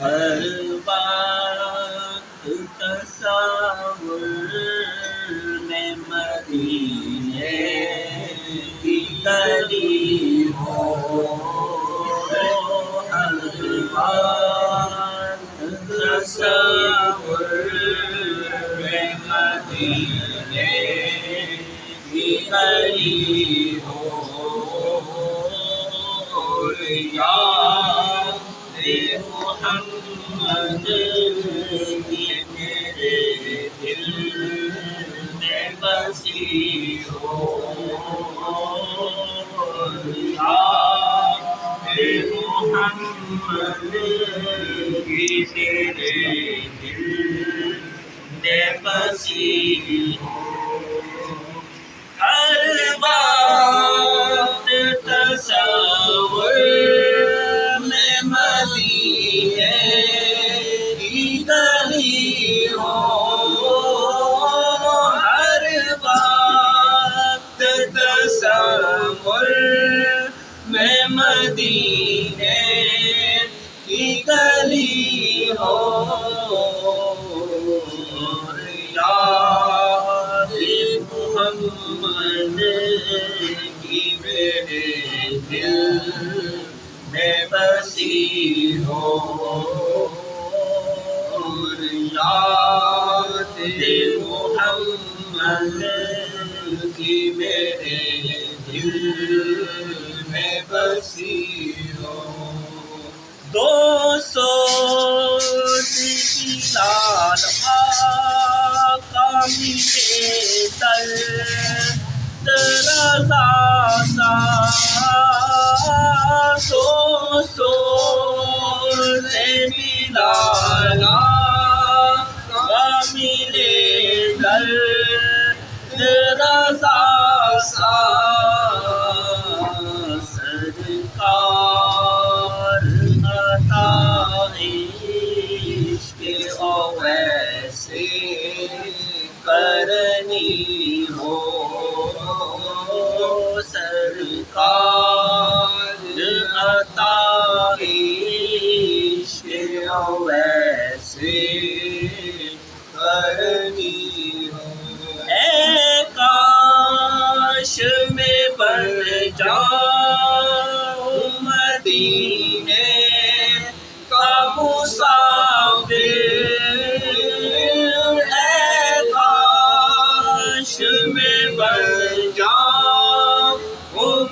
ہر بات تصور میں مدینے کی گلی ہو، ہر بات تصور میں مدینے کی گلی ہو، یاد محمد کی میرے دل میں بسی ہو، یاد محمد کی میرے دل میں بسی ہو، ہر بات تصور میں مدینے کی گلی ہو، ہر بات تصور میں مدینے کی گلی ہو، یاد محمد کی میرے دل میں بسی ہو، یاد محمد کی میرے دل میں بسی ہو، دو سو لال آقا ملے درد رضا سا، دو سو لال آقا ملے درد رضا سا، ویسے کرنی ہو، سرکار عطا عشق ویسے کرنی ہو، اے کاش میں بن جاؤں مدینے کا مسافر، میں بن جاؤں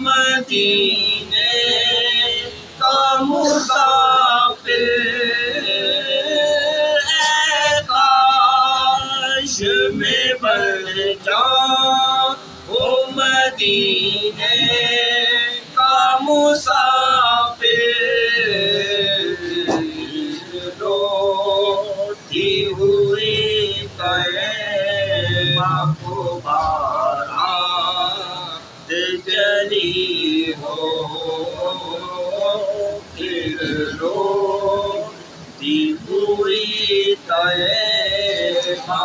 مدینے کا مسافر، اے کاش میں بن جاؤں مدینے کا مسافر، روتی ہوئی قیامت بارات چلی ہو، پھر روتی ہوئی طیبہ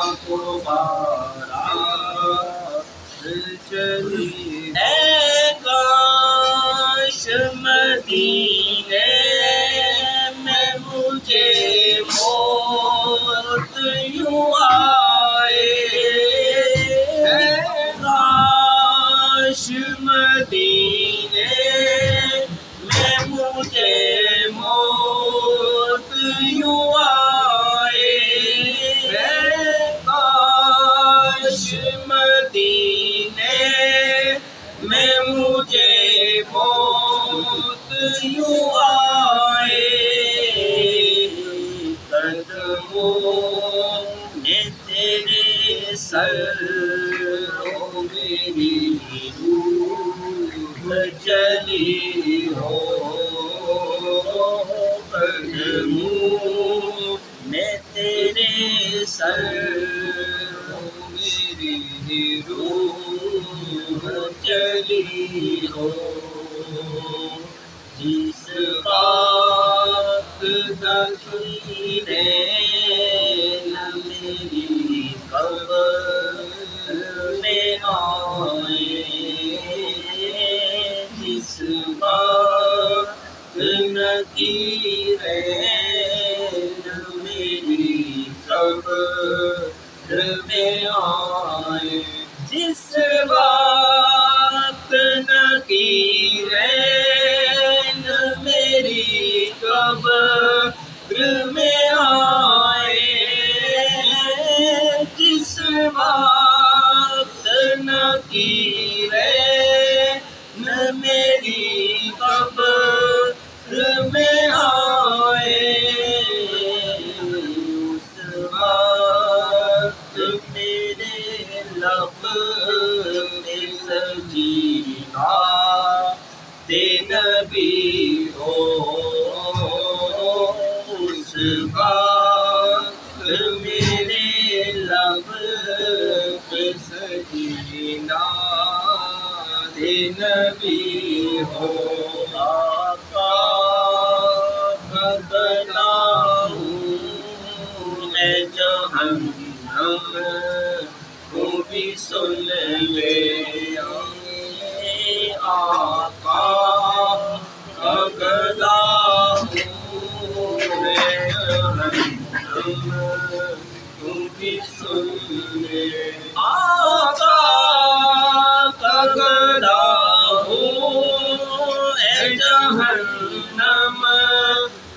بارات چلی، اے کاش مدینے میں مجھے موت یوں آئے، کاش مدینے میں مجھے موت یوں آئے، کاش مدینے میں مجھے موت یوں آئے، قدموں میں تیرے سر میری روح چلی ہو، قدموں میں تیرے سر میری روح چلی ہو، جس بات دکھیرے میری قبر میں آئے، جس بات نکیرے میں آئے جس وقت نکیرین میری قبر میں آئے جس وقت نکیرین میری قبر میں آئے اس وقت میرے لب پہ سجیدہ نبی ہو اس وقت میرے لب پہ سجیدہ نبی ہو آقا بتلا ہوں میں جہنم تو بھی سن لے آقا بتلا ہوں میں جہنم تو بھی سن لے آقا بتلا ہوں اے جہنم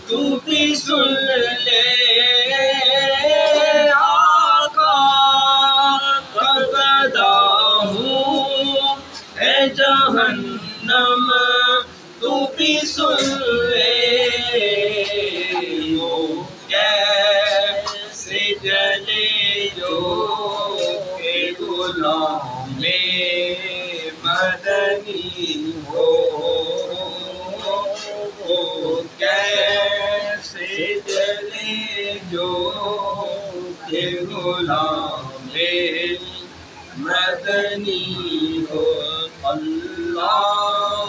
تو بھی سن لے آقا بتلا ہوں اے جہنم تو بھی سن لے وہ کیسے جلے جو کہ غلام مدنی ہو وہ کیسے جلے جو کہ غلام مدنی ہو اللہ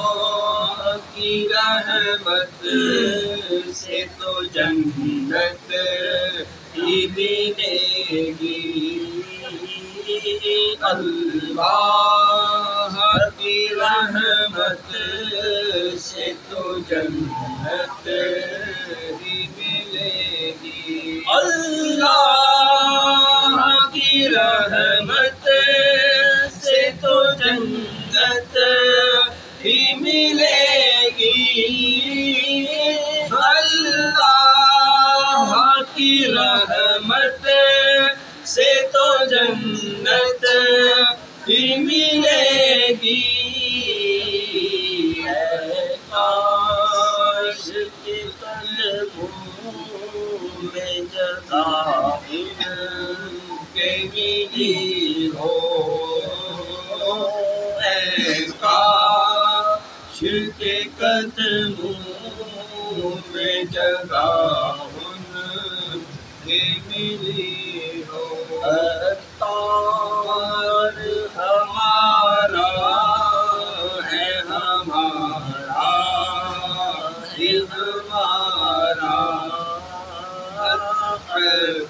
کی رحمت سے تو جنت ہی ملے گی اللہ کی رحمت سے تو جنت ہی ملے گی اللہ کی رحمت سے تو جنت ہی ملے گی اللہ کی رحمت سے تو جنت ہی ملے گی اے کاش کے قلبوں میں جگہ ان کے ملی ہو اے کاش کے قدموں میں جگہ ان کے ملی ہو عطار ہمارا ہے ہمارا ہے ہمارا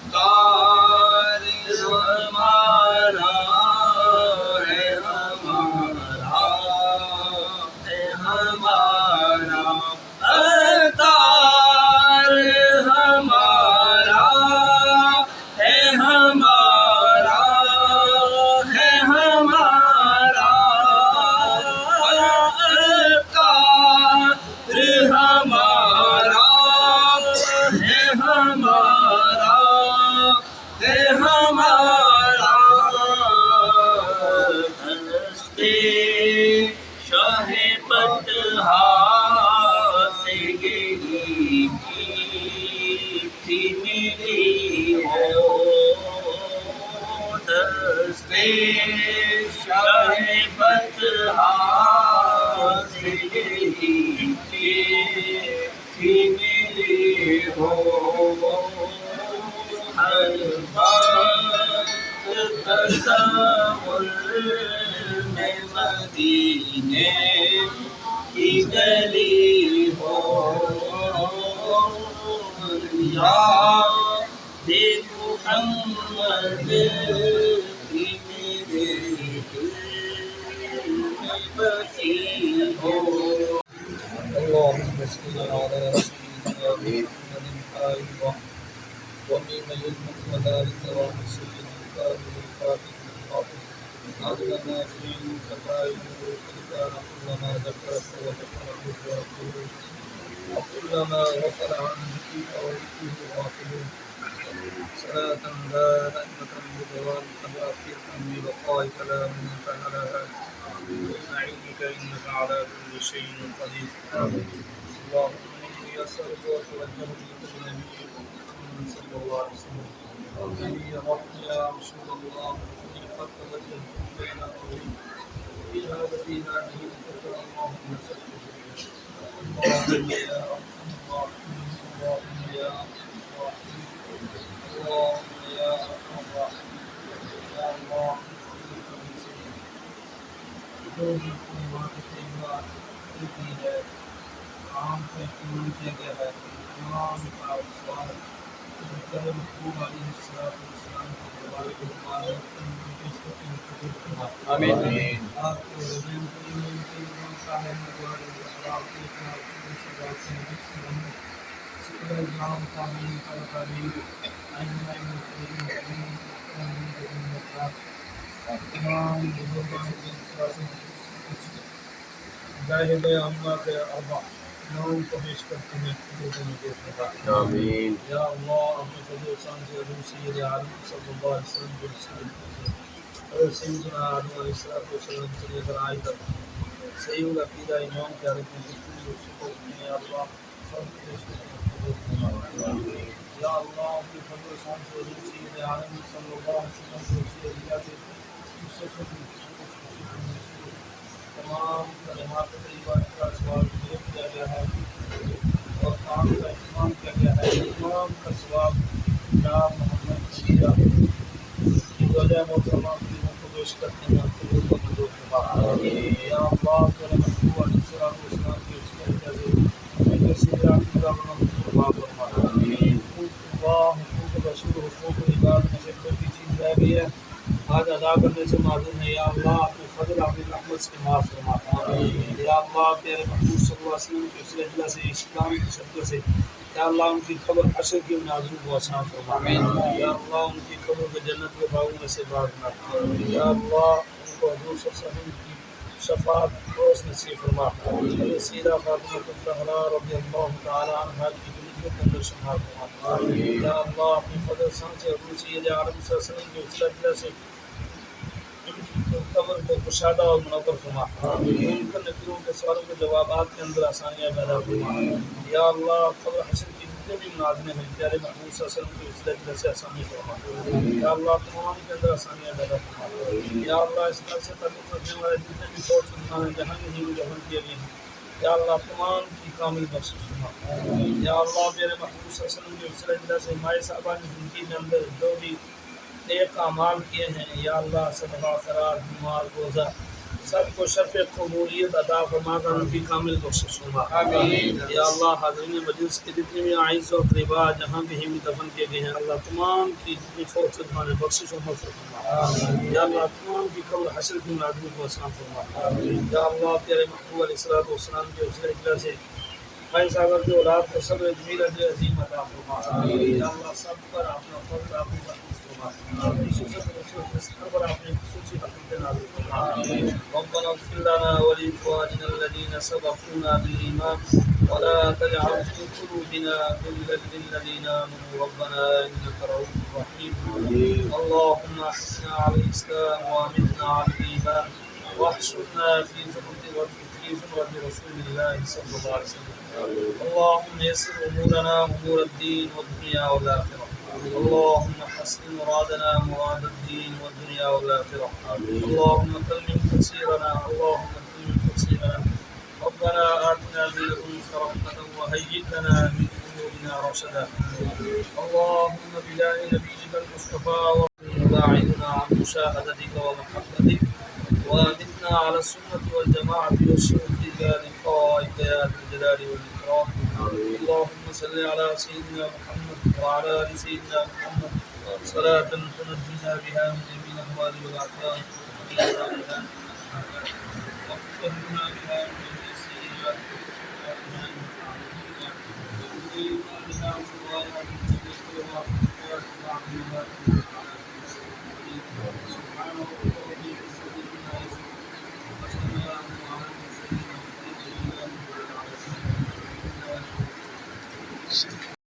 عطار ہمارا ہے ہمارا ہے ہمارا عطار ہمارا ہے ہمارا ہے ہمارا عطار ہمارا ہے ہمارا ہے ہمارا ہستے شاہ بطحا سے یہی میٹھی ملی ہو دستے شاہ بطحا سے یہی میٹھی ملی ہو ہر بات تصور میں مدینے کی گلی ہو یاد محمد کی میرے دل میں بسی ہو اللهم صل على سيدنا محمد ومن يلمك وذلك ومسجد الكافر الفاتح الخاطئ هذا ما فيه كفايه وكان كلما ذكرت وذكره وربه وكلما غفل عن ذكرك وذكره غافلون صلاة دائمة بدوام خلافية ببقائك لا منك لها ونعيمك إنك على كل شيء قدير اللهم إني أسألك وأتوجه بكل نبي محمد صلى الله عليه وسلم نبي رحمة يا رسول الله إني قد توجهت بين قومي في هذا نهيتك اللهم صل اللهم يا أرحم الراحمين اللهم يا أرحم الراحمين اللهم يا أرحم الراحمين يا الله جو بھی بات کی ہے عام کا اہتمام کیا گیا ہے تمام کا سوال محبوب علیہ السلام کے دربار کے آمین آپ کے رضیم کریم کے امام صاحب تمام ظاہر عامہ کے اربع نام کو پیش کرتے ہیں آمین یا اللہ اپنے فضل و احسان سے حضور سید عالم صلی اللہ علیہ وسلم کے اور سیدنا آدم علیہ السلام سے لے کر آج تک صحیح العقیدہ امام کے عالم کی یا اللہ یا اللہ اپنے فضل و احسان سے حضور سید عالم صلی اللہ علیہ وسلم کے تمام کلمات طیبات کا ثواب کیا گیا ہے اور کام کا اہتمام کیا گیا ہے تمام کا ثواب جناب محمد شیرہ کی وجہ محترمہ کی کو پیش کرتے ہیں آپ کے لوگوں کو جو یا اللہ تعالی محبوب علیہ السلام کے اس کے اجازے میں سیدھا کی رحمت اللہ فرما حقوق اللہ حقوق رسول حقوق عباد میں سے کوئی بھی چیز رہ گئی ہے آج ادا کرنے سے معلوم ہے یا اللہ اپنے فضل اپنی رحمت سے معاف فرما یا اللہ پیارے محبوب صلی اللہ علیہ وسلم کے سلسلہ سے اسلام کے صدقے سے یا اللہ ان کی قبر حشر کی نازل کو آسان فرما یا اللہ ان کی قبر کو جنت کے باغوں میں سے باغ بنا یا اللہ ان کو حضور صلی اللہ علیہ وسلم کی شفاعت روز نصیب فرما سیدہ فاطمہ الزہرا رضی اللہ تعالی عنہا کی جنت کے اندر شمار فرما یا اللہ اپنے فضل سے حضور سید عالم صلی اللہ علیہ وسلم کے سلسلہ سے قبر کو کشادہ اور منور فرما ان کے نبیوں کے سوالوں کے جوابات کے اندر آسانیاں پیدا فرما یا اللہ قبر حشر کی جتنے بھی مناظریں ہیں پیارے محمود صلی اللہ علیہ وسلم کے وسیلہ سے آسانی فرما یا اللہ تمام کے اندر آسانیاں پیدا فرما یا اللہ اس طرح سے تعلق رکھنے والے جتنے بھی فوج سلطان ہیں جہاں نہیں ہوئی جہاں کیے گئے ہیں یا اللہ تمام کی کامل بخشش فرما یا اللہ میرے محمود صلی اللہ علیہ وسلم کے وسیلہ سے مائے صاحبہ نے زندگی کے اندر جو بھی نیک اعمال کیے ہیں یا اللہ صدقہ خیرات بیمار روزہ سب کو شرف قبولیت عطا فرما کر ان کی کامل بخشش فرما یا اللہ حاضرین مجلس کے جتنے بھی اعزاء و اقرباء جہاں کہیں بھی دفن کیے گئے ہیں اللہ تمام کی جتنی فوت سے بخشش و مغفرت فرما یا اللہ تمام کی قبر حشر کی نازل کو آسان فرما یا اللہ پیارے محبوب علیہ السلام کے وسیلہ سے بھائی صاحب کے اولاد کو صبر جمیل اجر عظیم عطا فرما یا اللہ سب پر اپنا فضل اپنی ربنا اغفر لنا ولإخواننا الذين سبقونا بالإيمان ولا تجعل في قلوبنا غلا للذين آمنوا ربنا إنك رؤوف رحيم اللهم أحسنا على الإسلام وأمتنا على الإيمان واحشرنا في زمرة رسول الله صلى الله عليه وسلم اللهم يسر أمورنا أمور الدين والدنيا والآخرة اللهم حسن مرادنا مراد الدين والدنيا والآخرة اللهم كلم تفسيرنا ربنا آتنا من لدنك رحمة وهيئ لنا من أمورنا رشدا اللهم بجاه نبيك المصطفى وباعدنا عن مشاهدتك ومحبتك وأمتنا على السنة والجماعة والشهود لقائك يا ذا الجلال والإكرام اللهم صل على سيدنا محمد وعلى آل سيدنا محمد صلاة تنجينا بها من جميع الأهوال والآثام وتطهرنا بها من جميع السيئات وتجعلنا بها من